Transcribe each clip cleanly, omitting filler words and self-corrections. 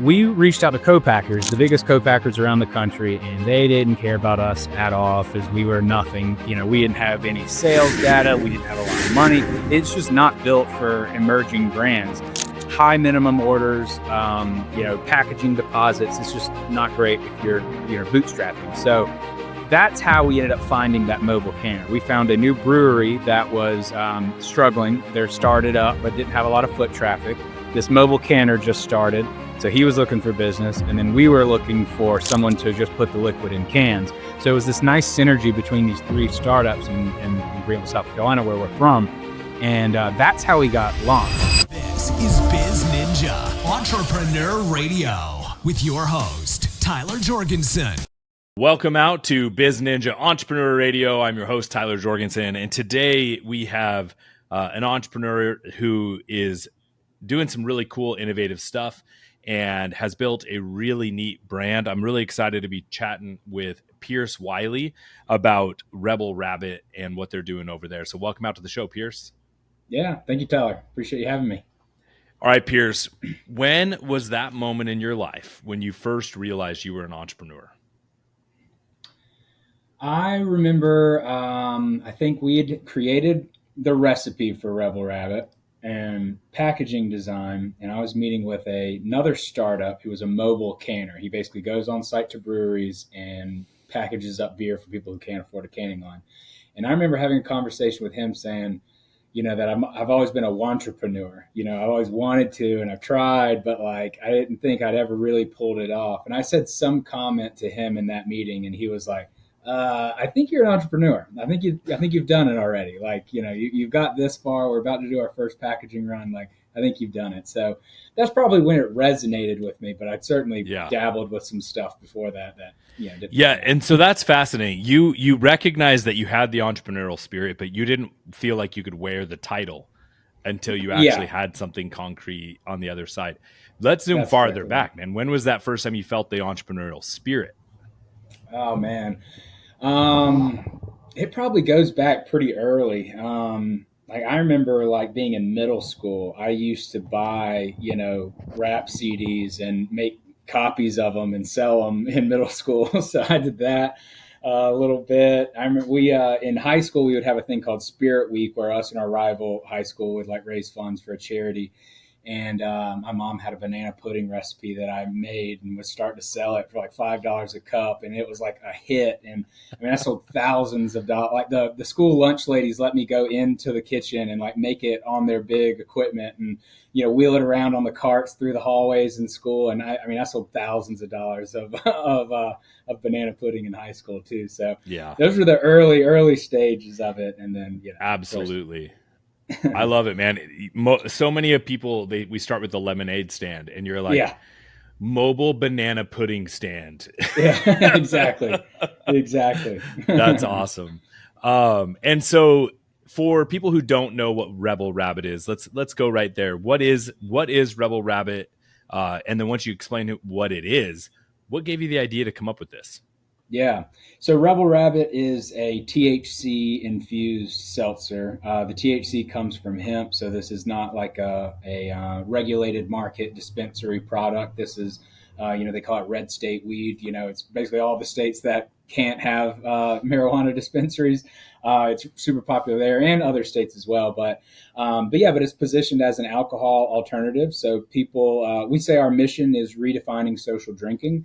we reached out to co-packers, the biggest co-packers around the country, and they didn't care about us at all because we were nothing. We didn't have any sales data. We didn't have a lot of money. It's just not built for emerging brands. High minimum orders, packaging deposits. It's just not great if you're bootstrapping. So that's how we ended up finding that mobile canner. We found a new brewery that was struggling. They're started up, but didn't have a lot of foot traffic. This mobile canner just started. So he was looking for business, and then we were looking for someone to just put the liquid in cans. So it was this nice synergy between these three startups in Greenville, South Carolina, where we're from. And that's how we got launched. This is Biz Ninja Entrepreneur Radio with your host, Tyler Jorgensen. Welcome out to Biz Ninja Entrepreneur Radio. I'm your host, Tyler Jorgensen. And today we have an entrepreneur who is doing some really cool, innovative stuff and has built a really neat brand. I'm really excited to be chatting with Pierce Wiley about Rebel Rabbit and what they're doing over there. So welcome out to the show, Pierce. Yeah, thank you, Tyler. Appreciate you having me. All right, Pierce, when was that moment in your life when you first realized you were an entrepreneur? I remember, I think we had created the recipe for Rebel Rabbit and packaging design, and I was meeting with another startup who was a mobile canner. He basically goes on site to breweries and packages up beer for people who can't afford a canning line. And I remember having a conversation with him saying, that I've always been a wantrepreneur. I've always wanted to, and I've tried, but I didn't think I'd ever really pulled it off. And I said some comment to him in that meeting, and he was like, I think you're an entrepreneur. I think you've done it already. You've got this far. We're about to do our first packaging run. I think you've done it. So that's probably when it resonated with me, but I'd certainly dabbled with some stuff before that. And so that's fascinating. You recognized that you had the entrepreneurial spirit, but you didn't feel like you could wear the title until you actually had something concrete on the other side. Let's zoom farther back, man. When was that first time you felt the entrepreneurial spirit? Oh, man. It probably goes back pretty early. I remember being in middle school, I used to buy, rap CDs and make copies of them and sell them in middle school. So I did that a little bit. I remember in high school, we would have a thing called Spirit Week where us and our rival high school would raise funds for a charity. And my mom had a banana pudding recipe that I made and was starting to sell it for $5 a cup. And it was a hit. And I sold thousands of dollars. The school lunch ladies let me go into the kitchen and make it on their big equipment and, wheel it around on the carts through the hallways in school. And I sold thousands of dollars of banana pudding in high school too. So those were the early stages of it. And then, absolutely. I love it, man. So many of people, we start with the lemonade stand and you're mobile banana pudding stand. Yeah, exactly. That's awesome. And so for people who don't know what Rebel Rabbit is, let's go right there. What is Rebel Rabbit? And then once you explain what it is, what gave you the idea to come up with this? Yeah. So Rebel Rabbit is a THC-infused seltzer. The THC comes from hemp, so this is not a regulated market dispensary product. This is, they call it red state weed. It's basically all the states that can't have marijuana dispensaries. It's super popular there and other states as well. But it's positioned as an alcohol alternative. So people, we say our mission is redefining social drinking.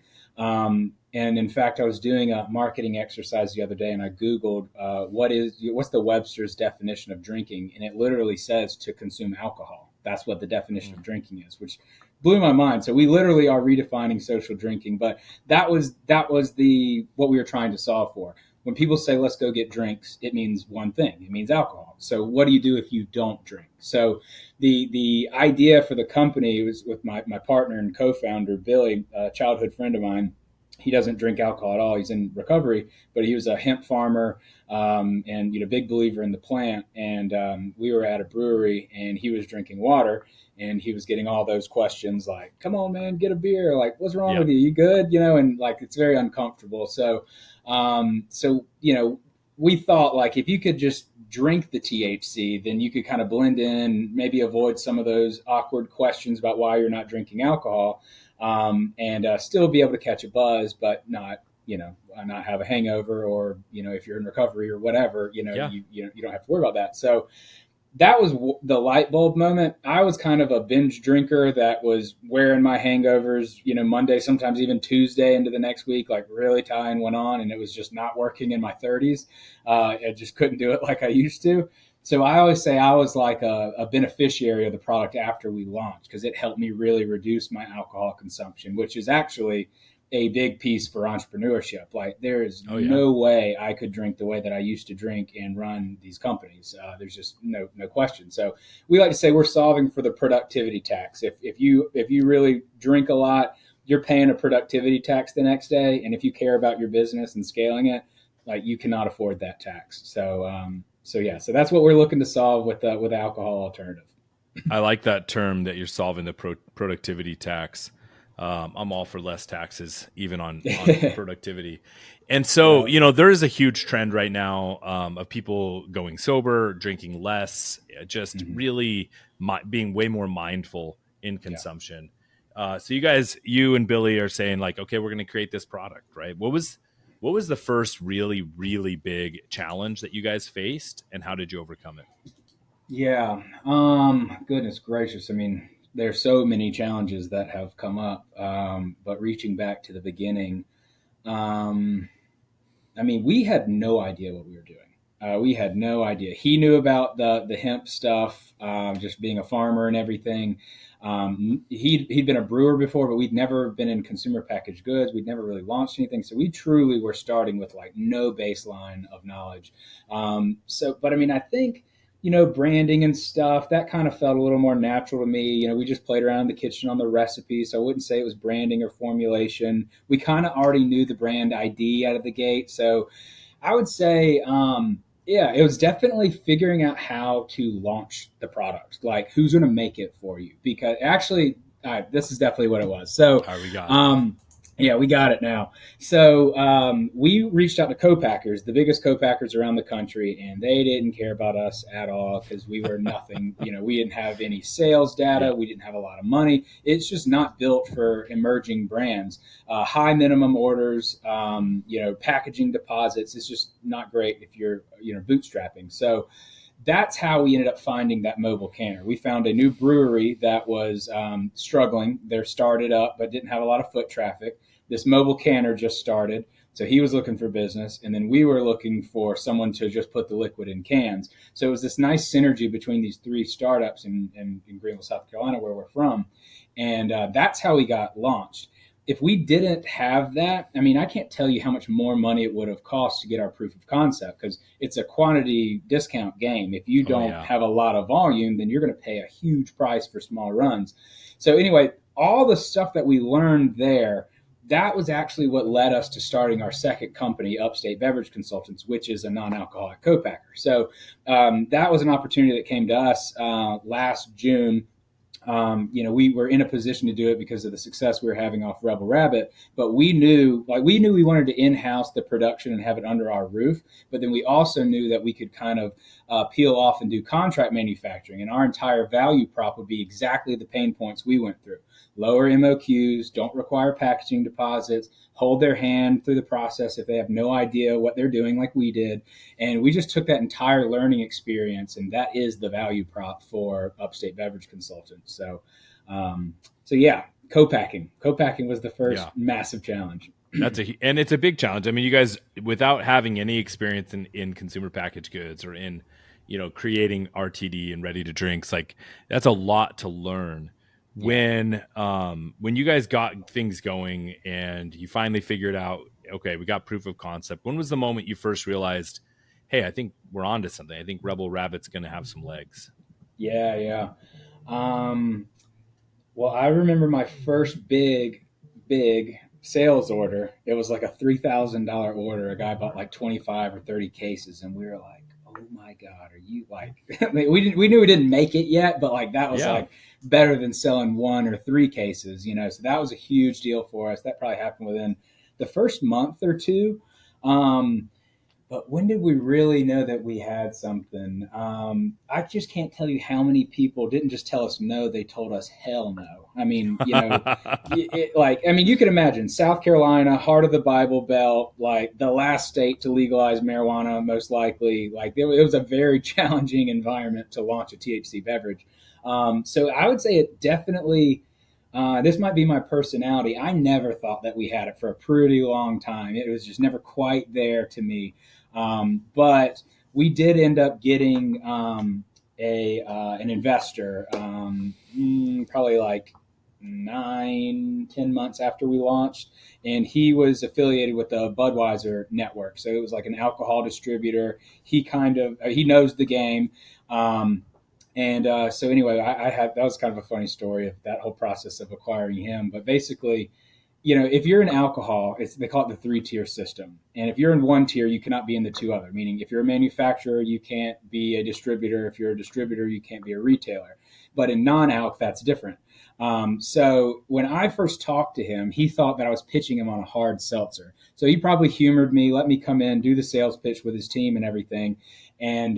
And in fact, I was doing a marketing exercise the other day and I Googled what's the Webster's definition of drinking? And it literally says to consume alcohol. That's what the definition of drinking is, which blew my mind. So we literally are redefining social drinking, but that was what we were trying to solve for. When people say, let's go get drinks, it means one thing. It means alcohol. So what do you do if you don't drink? So the idea for the company was with my partner and co-founder, Billy, a childhood friend of mine. He doesn't drink alcohol at all. He's in recovery, but he was a hemp farmer and big believer in the plant. And we were at a brewery and he was drinking water and he was getting all those questions like, come on, man, get a beer. What's wrong with you? You good? And it's very uncomfortable. So we thought if you could just drink the THC, then you could kind of blend in, maybe avoid some of those awkward questions about why you're not drinking alcohol. and still be able to catch a buzz, but not, not have a hangover, or, if you're in recovery or whatever, Yeah. you don't have to worry about that. So that was the light bulb moment. I was kind of a binge drinker that was wearing my hangovers, Monday, sometimes even Tuesday into the next week, like really tying one on, and it was just not working in my 30s. I just couldn't do it like I used to. So I always say I was like a beneficiary of the product after we launched, because it helped me really reduce my alcohol consumption, which is actually a big piece for entrepreneurship. Like, there is no way I could drink the way that I used to drink and run these companies. There's just no question. So we like to say we're solving for the productivity tax. If you really drink a lot, you're paying a productivity tax the next day. And if you care about your business and scaling it, like, you cannot afford that tax. So that's what we're looking to solve with alcohol alternative. I like that term that you're solving, the productivity tax. I'm all for less taxes, even on productivity. And so, there is a huge trend right now of people going sober, drinking less, just really being way more mindful in consumption. So you and Billy are saying, like, okay, we're going to create this product, right? What was the first really, really big challenge that you guys faced, and how did you overcome it? Yeah. Goodness gracious. I mean, there's so many challenges that have come up. But reaching back to the beginning, we had no idea what we were doing. We had no idea. He knew about the hemp stuff, just being a farmer and everything. He'd been a brewer before, but we'd never been in consumer packaged goods. We'd never really launched anything. So we truly were starting with like no baseline of knowledge. But I think, branding and stuff, that kind of felt a little more natural to me. We just played around in the kitchen on the recipe. So I wouldn't say it was branding or formulation. We kind of already knew the brand ID out of the gate. So I would say, it was definitely figuring out how to launch the product. Like, who's going to make it for you? Because actually, this is definitely what it was. So, we got it. Yeah, we got it now. So we reached out to co-packers, the biggest co-packers around the country, and they didn't care about us at all, because we were nothing. We didn't have any sales data. Yeah. We didn't have a lot of money. It's just not built for emerging brands. High minimum orders, packaging deposits. It's just not great if you're, bootstrapping. So that's how we ended up finding that mobile canner. We found a new brewery that was struggling. They're started up, but didn't have a lot of foot traffic. This mobile canner just started, so he was looking for business. And then we were looking for someone to just put the liquid in cans. So it was this nice synergy between these three startups in Greenville, South Carolina, where we're from. And that's how we got launched. If we didn't have that, I can't tell you how much more money it would have cost to get our proof of concept, because it's a quantity discount game. If you don't have a lot of volume, then you're going to pay a huge price for small runs. So anyway, all the stuff that we learned there, that was actually what led us to starting our second company, Upstate Beverage Consultants, which is a non-alcoholic co-packer. So that was an opportunity that came to us last June. We were in a position to do it because of the success we were having off Rebel Rabbit, but we knew we wanted to in-house the production and have it under our roof. But then we also knew that we could kind of peel off and do contract manufacturing, and our entire value prop would be exactly the pain points we went through. Lower MOQs, don't require packaging deposits, hold their hand through the process if they have no idea what they're doing, like we did. And we just took that entire learning experience, and that is the value prop for Upstate Beverage Consultants. So co-packing was the first massive challenge. And it's a big challenge. You guys, without having any experience in consumer packaged goods or in, creating RTD and ready to drinks, like, that's a lot to learn. When you guys got things going and you finally figured out, okay, we got proof of concept, when was the moment you first realized, hey, I think we're onto something? I think Rebel Rabbit's going to have some legs. Yeah. Well, I remember my first big sales order. It was like a $3,000 order. A guy bought like 25 or 30 cases, and we were like, oh my God, are you like, we knew we didn't make it yet, but like, that was like better than selling 1 or 3 cases, so that was a huge deal for us. That probably happened within the first month or two. But But when did we really know that we had something? I just can't tell you how many people didn't just tell us no, they told us hell no. I mean, you can imagine South Carolina, heart of the Bible Belt, like the last state to legalize marijuana, most likely. Like it was a very challenging environment to launch a THC beverage. So I would say it definitely. This might be my personality. I never thought that we had it for a pretty long time. It was just never quite there to me. But we did end up getting an investor probably like 9-10 months after we launched, and he was affiliated with the Budweiser network. So it was like an alcohol distributor. He knows the game. So anyway, I had that was kind of a funny story of that whole process of acquiring him. But basically, if you're in alcohol, they call it the 3-tier system. And if you're in one tier, you cannot be in the two other. Meaning, if you're a manufacturer, you can't be a distributor. If you're a distributor, you can't be a retailer. But in non-alc, that's different. So when I first talked to him, he thought that I was pitching him on a hard seltzer. So he probably humored me, let me come in, do the sales pitch with his team and everything. And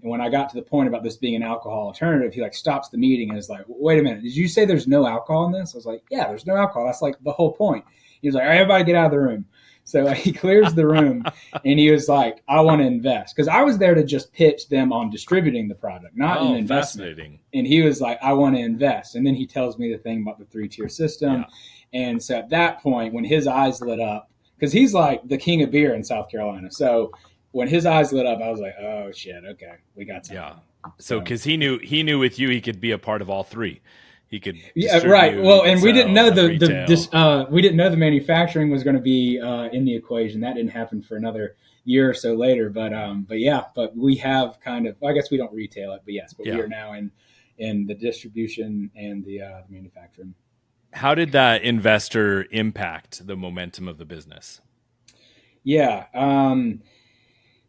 when I got to the point about this being an alcohol alternative, he stops the meeting and is like, wait a minute, did you say there's no alcohol in this? I was like, yeah, there's no alcohol. That's like the whole point. He was like, all right, everybody get out of the room. So he clears the room and he was like, I want to invest. Because I was there to just pitch them on distributing the product, not an investment. Fascinating. And he was like, I want to invest. And then he tells me the thing about the 3-tier system. Yeah. And so at that point, when his eyes lit up, because he's like the king of beer in South Carolina. So when his eyes lit up, I was like, oh shit, okay, we got something. Yeah. So because he knew with you, he could be a part of all three. He could. Yeah, right. Well, and we didn't know we didn't know the manufacturing was going to be in the equation. That didn't happen for another year or so later. But we have kind of. I guess we don't retail it, but yes, we are now in the distribution and the manufacturing. How did that investor impact the momentum of the business? Yeah.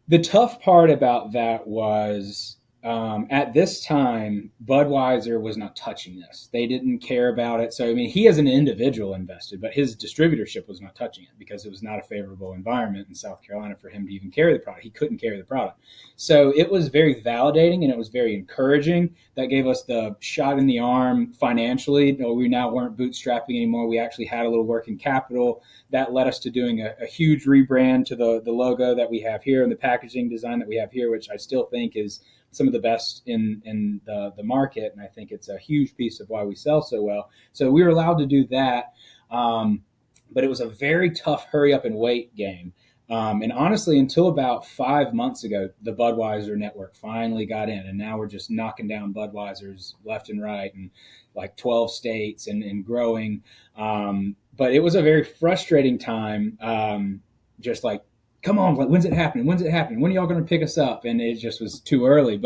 The tough part about that was at this time, Budweiser was not touching this. They didn't care about it. So, I mean, he as an individual invested, but his distributorship was not touching it because it was not a favorable environment in South Carolina for him to even carry the product. He couldn't carry the product. So it was very validating and it was very encouraging. That gave us the shot in the arm financially. We now weren't bootstrapping anymore. We actually had a little working capital. That led us to doing a huge rebrand to the logo that we have here and the packaging design that we have here, which I still think is some of the best in the market. And I think it's a huge piece of why we sell so well. So we were allowed to do that. But it was a very tough hurry up and wait game. And honestly, until about 5 months ago, the Budweiser network finally got in. And now we're just knocking down Budweisers left and right in like 12 states and growing. But it was a very frustrating time. Just like, come on, like, when's it happening? When's it happening? When are y'all going to pick us up? And it just was too early,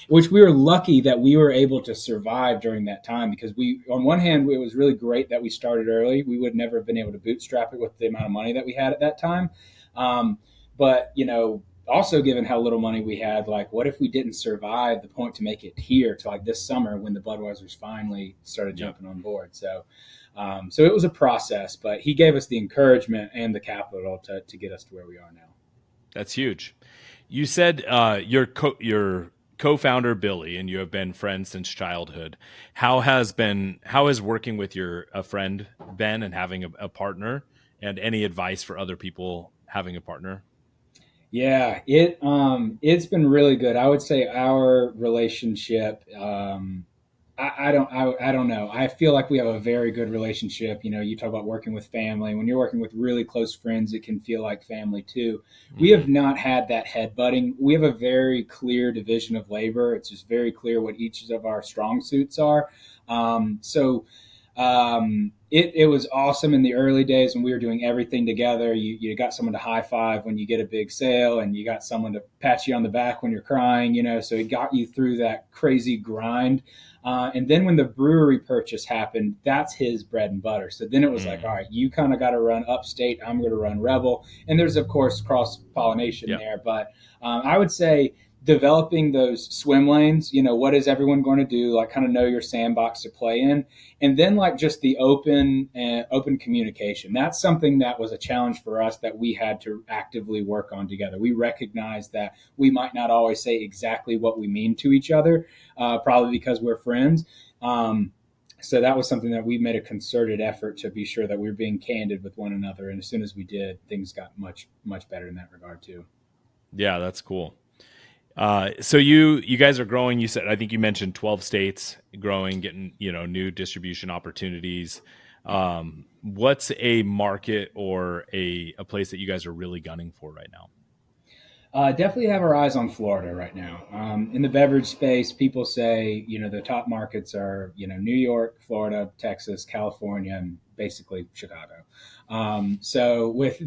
which we were lucky that we were able to survive during that time because on one hand, it was really great that we started early. We would never have been able to bootstrap it with the amount of money that we had at that time. But, also given how little money we had, like, what if we didn't survive the point to make it here to like this summer when the Budweisers finally started jumping on board? So it was a process, but he gave us the encouragement and the capital to get us to where we are now. That's huge. You said your co-founder Billy and you have been friends since childhood. How has working with a friend Ben and having a partner, and any advice for other people having a partner? Yeah, it's been really good. I would say our relationship. I don't know. I feel like we have a very good relationship. You talk about working with family. When you're working with really close friends, it can feel like family too. Mm-hmm. We have not had that headbutting. We have a very clear division of labor. It's just very clear what each of our strong suits are. It was awesome in the early days when we were doing everything together. You got someone to high five when you get a big sale, and you got someone to pat you on the back when you're crying, so it got you through that crazy grind. And then when the brewery purchase happened, that's his bread and butter. So then it was like, all right, you kind of got to run Upstate. I'm going to run Rebel. And there's, of course, cross-pollination there. But I would say developing those swim lanes, what is everyone going to do? Like kind of know your sandbox to play in. And then like just the open communication. That's something that was a challenge for us that we had to actively work on together. We recognized that we might not always say exactly what we mean to each other, probably because we're friends. So that was something that we made a concerted effort to be sure that we were being candid with one another. And as soon as we did, things got much, much better in that regard too. Yeah, that's cool. So you guys are growing. You said, I think you mentioned 12 states growing, getting, new distribution opportunities. What's a market or a place that you guys are really gunning for right now? Definitely have our eyes on Florida right now. In the beverage space, people say, the top markets are, New York, Florida, Texas, California, and basically Chicago. So with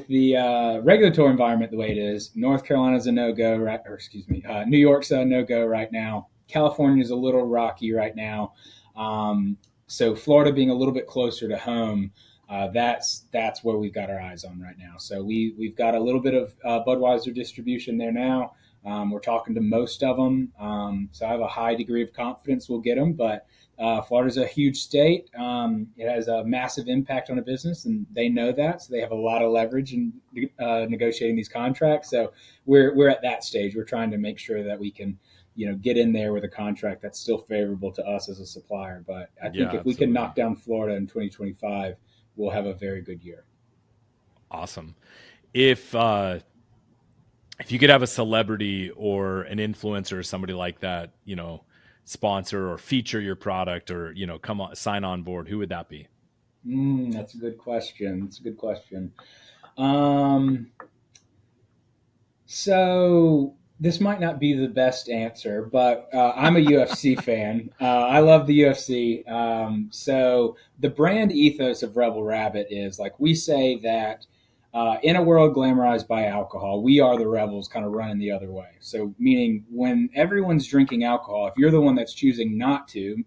the regulatory environment the way it is, North Carolina's a no-go, right? Or excuse me, New York's a no-go right now. California's a little rocky right now. So Florida being a little bit closer to home, that's where we've got our eyes on right now. So we've got a little bit of Budweiser distribution there now. We're talking to most of them. So I have a high degree of confidence we'll get them, but Florida's a huge state. It has a massive impact on a business, and they know that. So they have a lot of leverage in negotiating these contracts. So we're at that stage. We're trying to make sure that we can, get in there with a contract that's still favorable to us as a supplier. But I think if we can knock down Florida in 2025, we'll have a very good year. Awesome. If you could have a celebrity or an influencer or somebody like that, sponsor or feature your product or, come on, sign on board, who would that be? That's a good question. So this might not be the best answer, but I'm a UFC fan. I love the UFC. So the brand ethos of Rebel Rabbit is like we say that in a world glamorized by alcohol, we are the rebels kind of running the other way. So meaning when everyone's drinking alcohol, if you're the one that's choosing not to,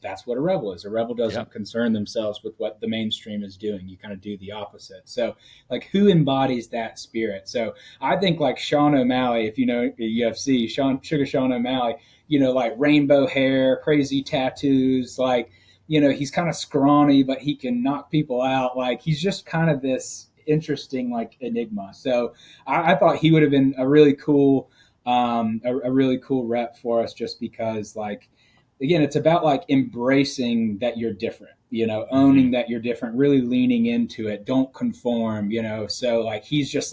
that's what a rebel is. A rebel doesn't concern themselves with what the mainstream is doing. You kind of do the opposite. So like who embodies that spirit? So I think like Sean O'Malley, if you know UFC, Sugar Sean O'Malley, like rainbow hair, crazy tattoos, like, he's kind of scrawny, but he can knock people out. Like he's just kind of this interesting like enigma. So I thought he would have been a really cool rep for us, just because like again it's about like embracing that you're different, owning that you're different, really leaning into it, don't conform, so like he's just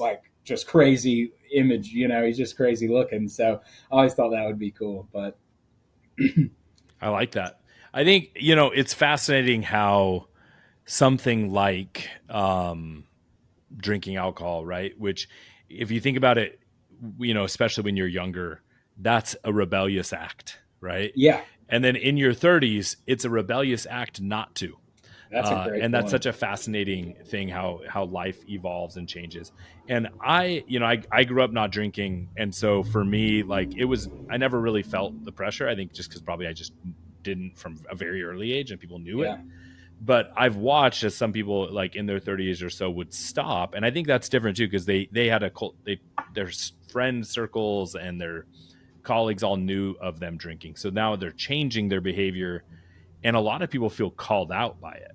crazy image, he's just crazy looking. So I always thought that would be cool. But I like that. I think it's fascinating how something like drinking alcohol, right? Which, if you think about it, especially when you're younger, that's a rebellious act, right? Yeah. And then in your 30s, it's a rebellious act not to. That's a great and point. that's such a fascinating thing, how life evolves and changes. And I grew up not drinking, and so for me, like I never really felt the pressure. I think just because probably I just didn't from a very early age, and people knew it. But I've watched as some people like in their 30s or so would stop. And I think that's different too, because they had their friend circles and their colleagues all knew of them drinking. So now they're changing their behavior, and a lot of people feel called out by it.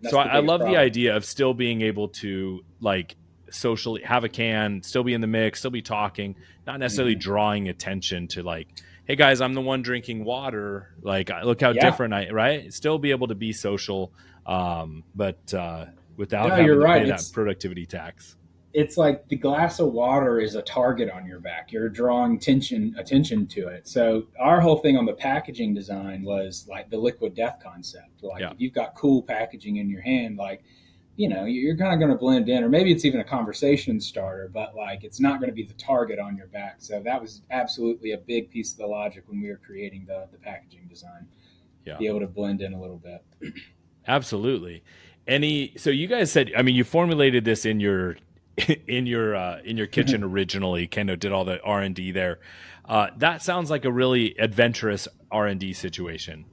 So I love the idea of still being able to like socially have a can, still be in the mix, still be talking, not necessarily drawing attention to like, hey guys, I'm the one drinking water. Like, look how different right? Still be able to be social, but without having to pay that productivity tax. It's like the glass of water is a target on your back. You're drawing attention to it. So our whole thing on the packaging design was like the liquid death concept. Like if you've got cool packaging in your hand, like, you're kind of going to blend in, or maybe it's even a conversation starter, but like it's not going to be the target on your back. So that was absolutely a big piece of the logic when we were creating the packaging design. Be able to blend in a little bit. Absolutely. So you guys said, I mean, you formulated this in your kitchen originally, kind of did all the R&D there. That sounds like a really adventurous R&D situation.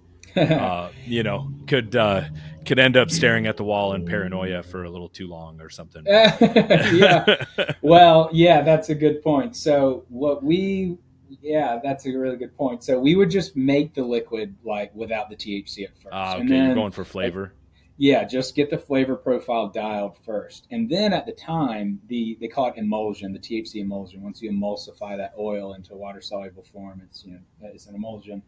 Could end up staring at the wall in paranoia for a little too long or something. Yeah. Well, yeah, that's a good point. That's a really good point. So we would just make the liquid like without the THC at first, and Okay, you're then going for flavor. yeah, just get the flavor profile dialed first. And then at the time, they call it emulsion, the THC emulsion. Once you emulsify that oil into water soluble form, it's an emulsion.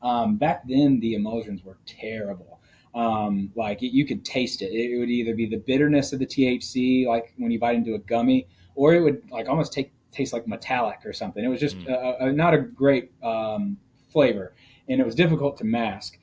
Back then, the emulsions were terrible. You could taste it. It would either be the bitterness of the THC, like when you bite into a gummy, or it would like almost taste like metallic or something. It was just not a great flavor, and it was difficult to mask.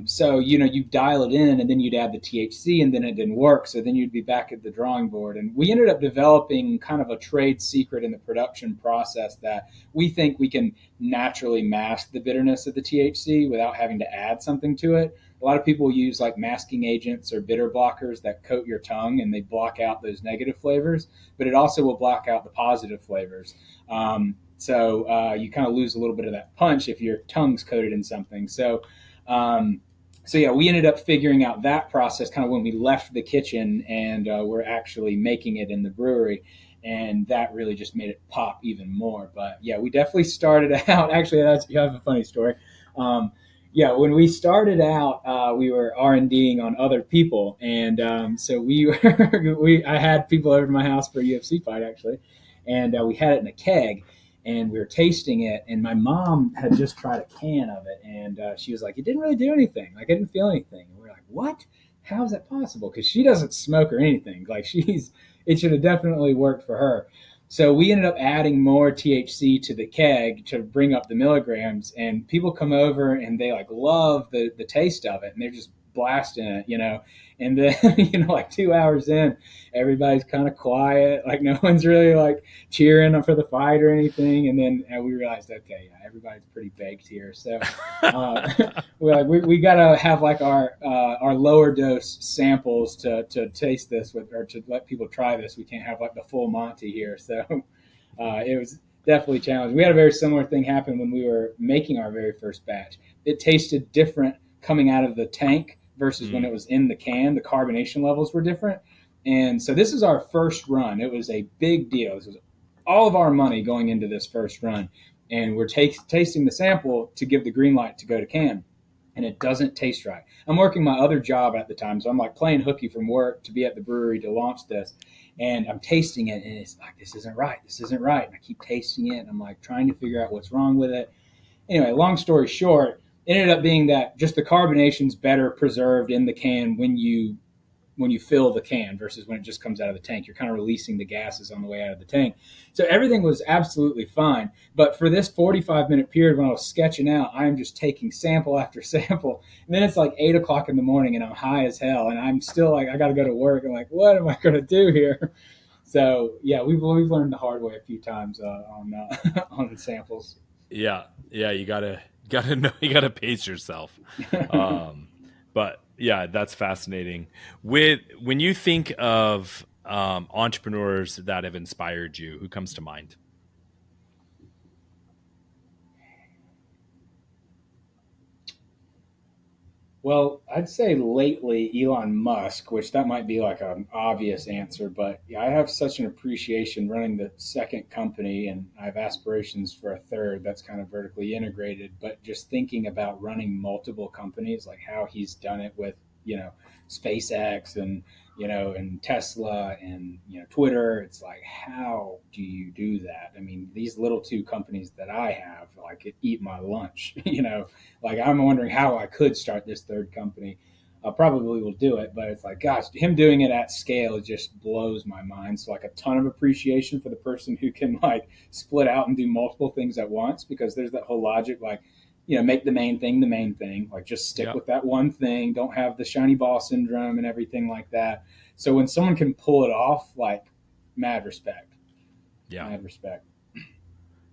So you dial it in, and then you'd add the THC, and then it didn't work. So then you'd be back at the drawing board. And we ended up developing kind of a trade secret in the production process that we think we can naturally mask the bitterness of the THC without having to add something to it. A lot of people use like masking agents or bitter blockers that coat your tongue, and they block out those negative flavors, but it also will block out the positive flavors. So you kind of lose a little bit of that punch if your tongue's coated in something. We ended up figuring out that process kind of when we left the kitchen, and we're actually making it in the brewery, and that really just made it pop even more. But yeah, we definitely started out. Actually, you have a funny story. When we started out, we were R&Ding on other people, and so we were I had people over to my house for a UFC fight actually, and we had it in a keg. And we were tasting it, and my mom had just tried a can of it, and she was like, it didn't really do anything. Like, I didn't feel anything. And we were like, what? How is that possible? Because she doesn't smoke or anything. Like, it should have definitely worked for her. So we ended up adding more THC to the keg to bring up the milligrams, and people come over and they like love the taste of it, and they're just blasting it. And then, like 2 hours in, everybody's kind of quiet. Like no one's really like cheering for the fight or anything. And then we realized, okay, yeah, everybody's pretty baked here. So we got to have like our lower dose samples to taste this with, or to let people try this. We can't have like the full Monty here. So it was definitely challenging. We had a very similar thing happen when we were making our very first batch. It tasted different coming out of the tank versus when it was in the can. The carbonation levels were different. And so this is our first run. It was a big deal. This was all of our money going into this first run. And we're tasting the sample to give the green light to go to can. And it doesn't taste right. I'm working my other job at the time, so I'm like playing hooky from work to be at the brewery to launch this. And I'm tasting it, and it's like, this isn't right. This isn't right. And I keep tasting it, and I'm like trying to figure out what's wrong with it. Anyway, long story short, it ended up being that just the carbonation's better preserved in the can when you fill the can versus when it just comes out of the tank. You're kind of releasing the gases on the way out of the tank. So everything was absolutely fine. But for this 45-minute period when I was sketching out, I'm just taking sample after sample. And then it's like 8 o'clock in the morning and I'm high as hell. And I'm still like, I got to go to work. I'm like, what am I going to do here? So yeah, we've learned the hard way a few times on the samples. Yeah. You gotta know, you gotta pace yourself. But yeah, that's fascinating. When you think of entrepreneurs that have inspired you, who comes to mind? Well, I'd say lately Elon Musk, which that might be like an obvious answer, but yeah, I have such an appreciation running the second company, and I have aspirations for a third that's kind of vertically integrated. But just thinking about running multiple companies, like how he's done it with, SpaceX and Tesla and, Twitter, it's like, how do you do that? I mean, these little two companies that I have, like, eat my lunch, like I'm wondering how I could start this third company. I probably will do it, but it's like, gosh, him doing it at scale just blows my mind. So like a ton of appreciation for the person who can like split out and do multiple things at once, because there's that whole logic, like, make the main thing, like just stick with that one thing. Don't have the shiny ball syndrome and everything like that. So when someone can pull it off, like, mad respect. Yeah. Mad respect.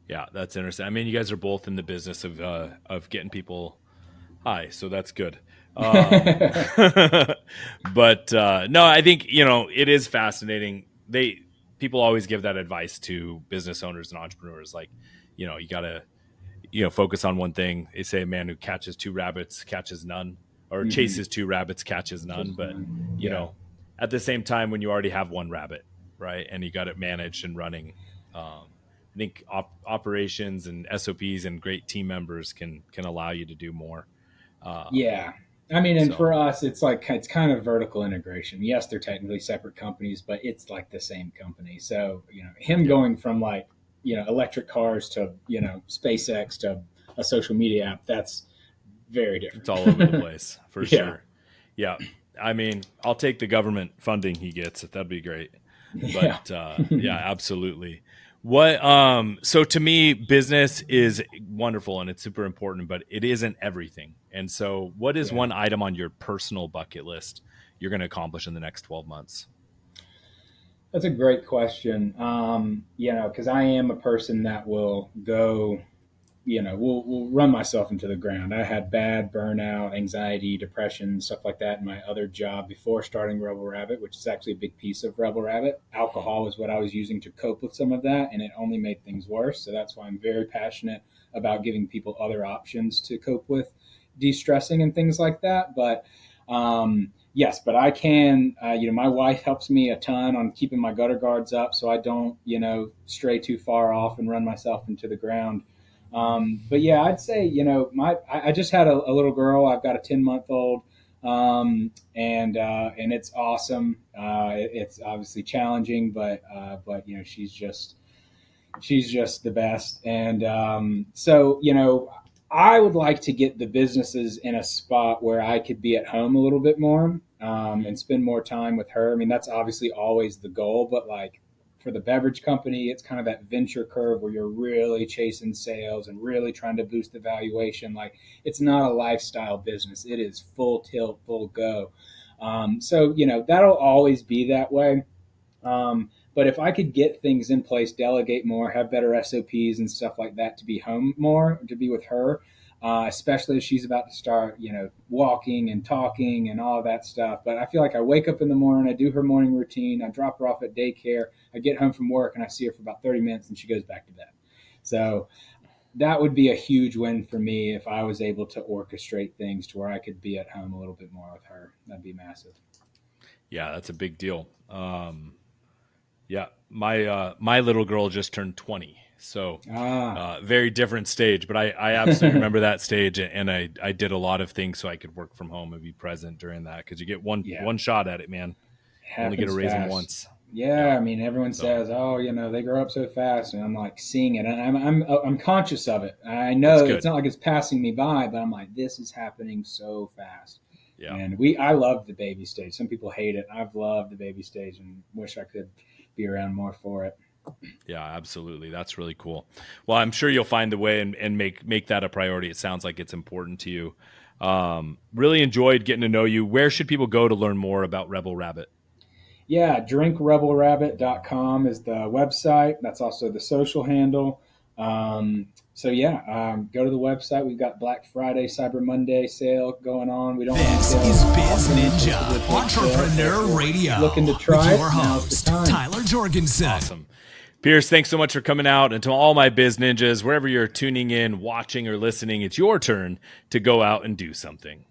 Yeah, that's interesting. I mean, you guys are both in the business of getting people high, so that's good. But no, I think, it is fascinating. People always give that advice to business owners and entrepreneurs. Like, you gotta focus on one thing. They say a man who catches two rabbits catches none, or chases two rabbits catches none. But at the same time, when you already have one rabbit, right, and you got it managed and running, I think operations and SOPs and great team members can allow you to do more. I mean, and for us, it's kind of vertical integration. Yes, they're technically separate companies, but it's like the same company. So, him going from electric cars to, SpaceX to a social media app, that's very different. It's all over the place for sure. Yeah. I mean, I'll take the government funding he gets. That'd be great. But absolutely. So to me, business is wonderful and it's super important, but it isn't everything. And so what is one item on your personal bucket list you're going to accomplish in the next 12 months? That's a great question. Because I am a person that will go, will run myself into the ground. I had bad burnout, anxiety, depression, stuff like that in my other job before starting Rebel Rabbit, which is actually a big piece of Rebel Rabbit. Alcohol is what I was using to cope with some of that, and it only made things worse. So that's why I'm very passionate about giving people other options to cope with de-stressing and things like that. But yes, but I can, my wife helps me a ton on keeping my gutter guards up so I don't, stray too far off and run myself into the ground. But yeah, I'd say, I just had a little girl. I've got a 10-month-old, and it's awesome. It's obviously challenging, but she's just the best. And, so, I would like to get the businesses in a spot where I could be at home a little bit more, and spend more time with her. I mean, that's obviously always the goal, but for the beverage company, it's kind of that venture curve where you're really chasing sales and really trying to boost the valuation. It's not a lifestyle business. It is full tilt, full go. So, that'll always be that way. But if I could get things in place, delegate more, have better SOPs and stuff like that to be home more, to be with her, especially if she's about to start, walking and talking and all that stuff. But I feel like I wake up in the morning, I do her morning routine, I drop her off at daycare, I get home from work and I see her for about 30 minutes and she goes back to bed. So that would be a huge win for me if I was able to orchestrate things to where I could be at home a little bit more with her. That'd be massive. Yeah, that's a big deal. My little girl just turned 20. So very different stage, but I absolutely remember that stage, and I did a lot of things so I could work from home and be present during that, because you get one shot at it, man. Only get to raise them once. Yeah, I mean, everyone says, they grow up so fast, and I'm like seeing it, and I'm conscious of it. I know it's not like it's passing me by, but I'm like, this is happening so fast. Yeah, and I love the baby stage. Some people hate it. I've loved the baby stage and wish I could be around more for it. Yeah, absolutely. That's really cool. Well, I'm sure you'll find the way and make that a priority. It sounds like it's important to you. Really enjoyed getting to know you. Where should people go to learn more about Rebel Rabbit? Yeah, drinkrebelrabbit.com is the website. That's also the social handle. Go to the website. We've got Black Friday, Cyber Monday sale going on. This is Biz Ninja Entrepreneur Radio. Looking to try with your host, Tyler Jorgensen. Awesome. Pierce, thanks so much for coming out. And to all my Biz Ninjas, wherever you're tuning in, watching, or listening, it's your turn to go out and do something.